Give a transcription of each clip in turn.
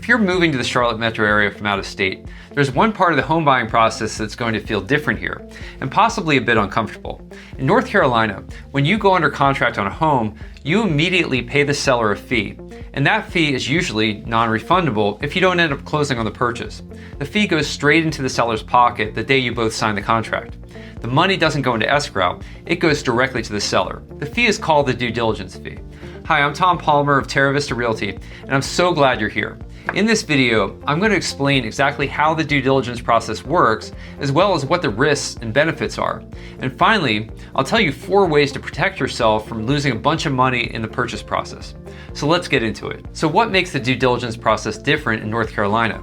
If you're moving to the Charlotte metro area from out of state, there's one part of the home buying process that's going to feel different here, and possibly a bit uncomfortable. In North Carolina, when you go under contract on a home, you immediately pay the seller a fee, and that fee is usually non-refundable if you don't end up closing on the purchase. The fee goes straight into the seller's pocket the day you both sign the contract. The money doesn't go into escrow, it goes directly to the seller. The fee is called the due diligence fee. Hi, I'm Tom Palmer of Terra Vista Realty, and I'm so glad you're here. In this video, I'm going to explain exactly how the due diligence process works, as well as what the risks and benefits are. And finally, I'll tell you 4 ways to protect yourself from losing a bunch of money in the purchase process. So let's get into it. So what makes the due diligence process different in North Carolina?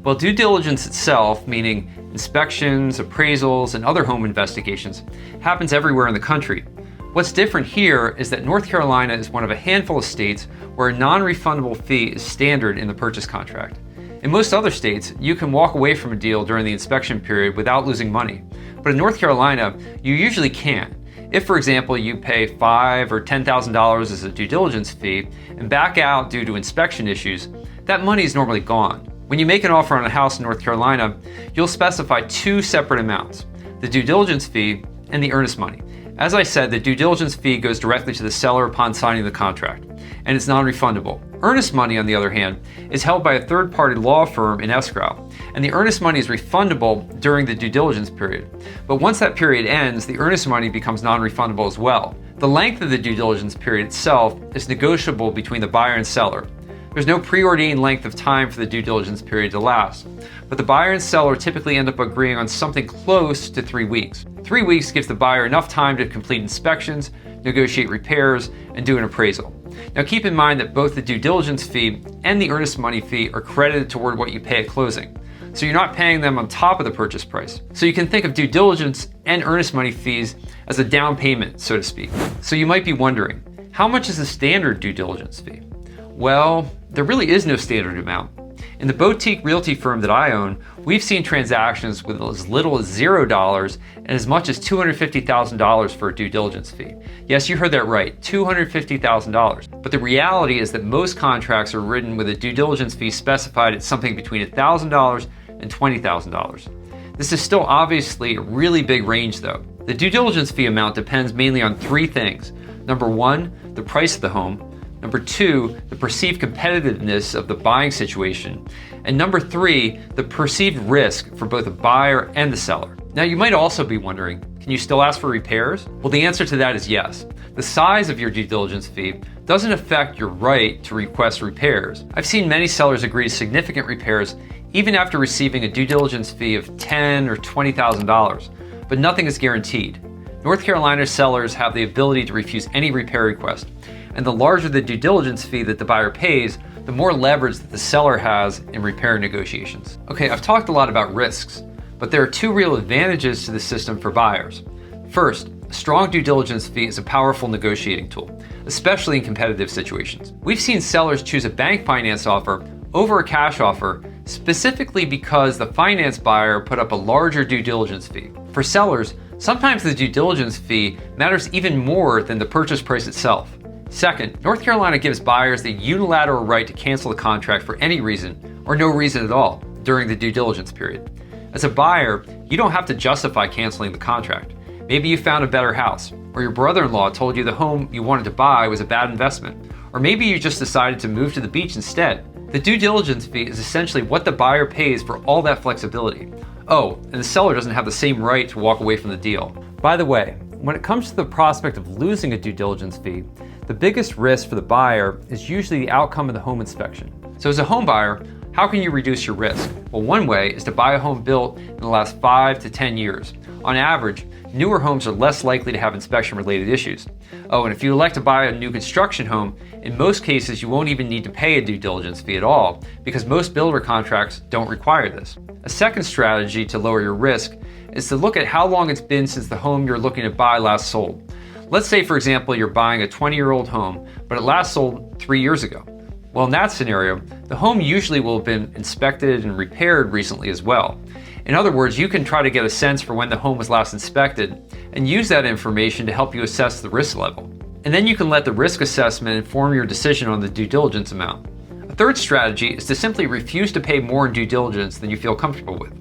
Well, due diligence itself, meaning inspections, appraisals, and other home investigations, happens everywhere in the country. What's different here is that North Carolina is one of a handful of states where a non-refundable fee is standard in the purchase contract. In most other states, you can walk away from a deal during the inspection period without losing money. But in North Carolina, you usually can't. If, for example, you pay $5,000 or $10,000 as a due diligence fee and back out due to inspection issues, that money is normally gone. When you make an offer on a house in North Carolina, you'll specify 2 separate amounts: the due diligence fee and the earnest money. As I said, the due diligence fee goes directly to the seller upon signing the contract, and it's non-refundable. Earnest money, on the other hand, is held by a third-party law firm in escrow, and the earnest money is refundable during the due diligence period. But once that period ends, the earnest money becomes non-refundable as well. The length of the due diligence period itself is negotiable between the buyer and seller. There's no preordained length of time for the due diligence period to last, but the buyer and seller typically end up agreeing on something close to 3 weeks. 3 weeks gives the buyer enough time to complete inspections, negotiate repairs, and do an appraisal. Now keep in mind that both the due diligence fee and the earnest money fee are credited toward what you pay at closing, so you're not paying them on top of the purchase price. So you can think of due diligence and earnest money fees as a down payment, so to speak. So you might be wondering, how much is the standard due diligence fee? Well, there really is no standard amount. In the boutique realty firm that I own, we've seen transactions with as little as $0 and as much as $250,000 for a due diligence fee. Yes, you heard that right, $250,000. But the reality is that most contracts are written with a due diligence fee specified at something between $1,000 and $20,000. This is still obviously a really big range though. The due diligence fee amount depends mainly on 3 things. Number 1, the price of the home. Number 2, the perceived competitiveness of the buying situation. And number 3, the perceived risk for both the buyer and the seller. Now you might also be wondering, can you still ask for repairs? Well, the answer to that is yes. The size of your due diligence fee doesn't affect your right to request repairs. I've seen many sellers agree to significant repairs even after receiving a due diligence fee of $10,000 or $20,000, but nothing is guaranteed. North Carolina sellers have the ability to refuse any repair request, and the larger the due diligence fee that the buyer pays, the more leverage that the seller has in repair negotiations. Okay, I've talked a lot about risks, but there are 2 real advantages to the system for buyers. First, a strong due diligence fee is a powerful negotiating tool, especially in competitive situations. We've seen sellers choose a bank finance offer over a cash offer specifically because the finance buyer put up a larger due diligence fee. For sellers, sometimes the due diligence fee matters even more than the purchase price itself. Second, North Carolina gives buyers the unilateral right to cancel the contract for any reason or no reason at all during the due diligence period. As a buyer, you don't have to justify canceling the contract. Maybe you found a better house, or your brother-in-law told you the home you wanted to buy was a bad investment, or maybe you just decided to move to the beach instead. The due diligence fee is essentially what the buyer pays for all that flexibility. Oh, and the seller doesn't have the same right to walk away from the deal. By the way, when it comes to the prospect of losing a due diligence fee, the biggest risk for the buyer is usually the outcome of the home inspection. So as a home buyer, how can you reduce your risk? Well, one way is to buy a home built in the last 5 to 10 years. On average, newer homes are less likely to have inspection-related issues. Oh, and if you elect to buy a new construction home, in most cases you won't even need to pay a due diligence fee at all because most builder contracts don't require this. A second strategy to lower your risk is to look at how long it's been since the home you're looking to buy last sold. Let's say, for example, you're buying a 20-year-old home, but it last sold 3 years ago. Well, in that scenario, the home usually will have been inspected and repaired recently as well. In other words, you can try to get a sense for when the home was last inspected and use that information to help you assess the risk level. And then you can let the risk assessment inform your decision on the due diligence amount. A A third strategy is to simply refuse to pay more in due diligence than you feel comfortable with.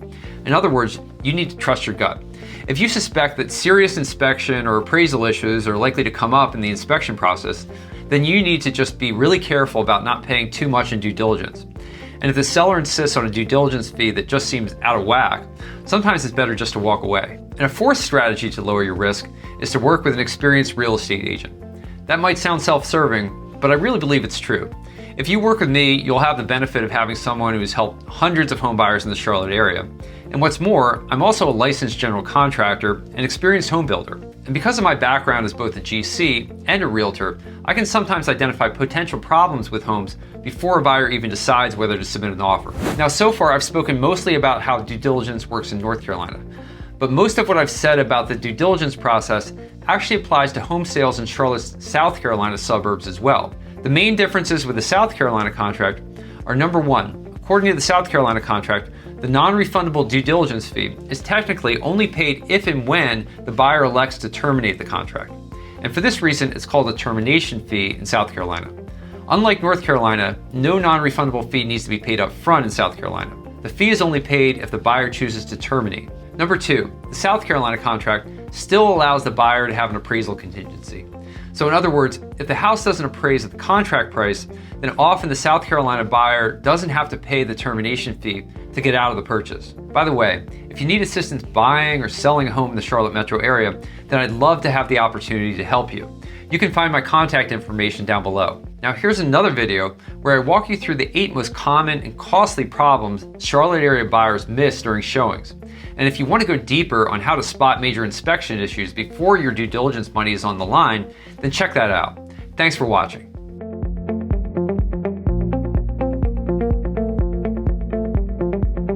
In other words, you need to trust your gut. If you suspect that serious inspection or appraisal issues are likely to come up in the inspection process, then you need to just be really careful about not paying too much in due diligence. And if the seller insists on a due diligence fee that just seems out of whack, sometimes it's better just to walk away. And a fourth strategy to lower your risk is to work with an experienced real estate agent. That might sound self-serving, but I really believe it's true. If you work with me, you'll have the benefit of having someone who's helped hundreds of home buyers in the Charlotte area. And what's more, I'm also a licensed general contractor and experienced home builder. And because of my background as both a GC and a realtor, I can sometimes identify potential problems with homes before a buyer even decides whether to submit an offer. Now, so far I've spoken mostly about how due diligence works in North Carolina, but most of what I've said about the due diligence process actually applies to home sales in Charlotte's South Carolina suburbs as well. The main differences with the South Carolina contract are: number one, according to the South Carolina contract, the non-refundable due diligence fee is technically only paid if and when the buyer elects to terminate the contract. And for this reason, it's called a termination fee in South Carolina. Unlike North Carolina, no non-refundable fee needs to be paid up front in South Carolina. The fee is only paid if the buyer chooses to terminate. Number two, the South Carolina contract still allows the buyer to have an appraisal contingency. So in other words, if the house doesn't appraise at the contract price, then often the South Carolina buyer doesn't have to pay the termination fee to get out of the purchase. By the way, if you need assistance buying or selling a home in the Charlotte metro area, then I'd love to have the opportunity to help you. You can find my contact information down below. Now here's another video where I walk you through the 8 most common and costly problems Charlotte area buyers miss during showings. And if you want to go deeper on how to spot major inspection issues before your due diligence money is on the line, then check that out. Thanks for watching.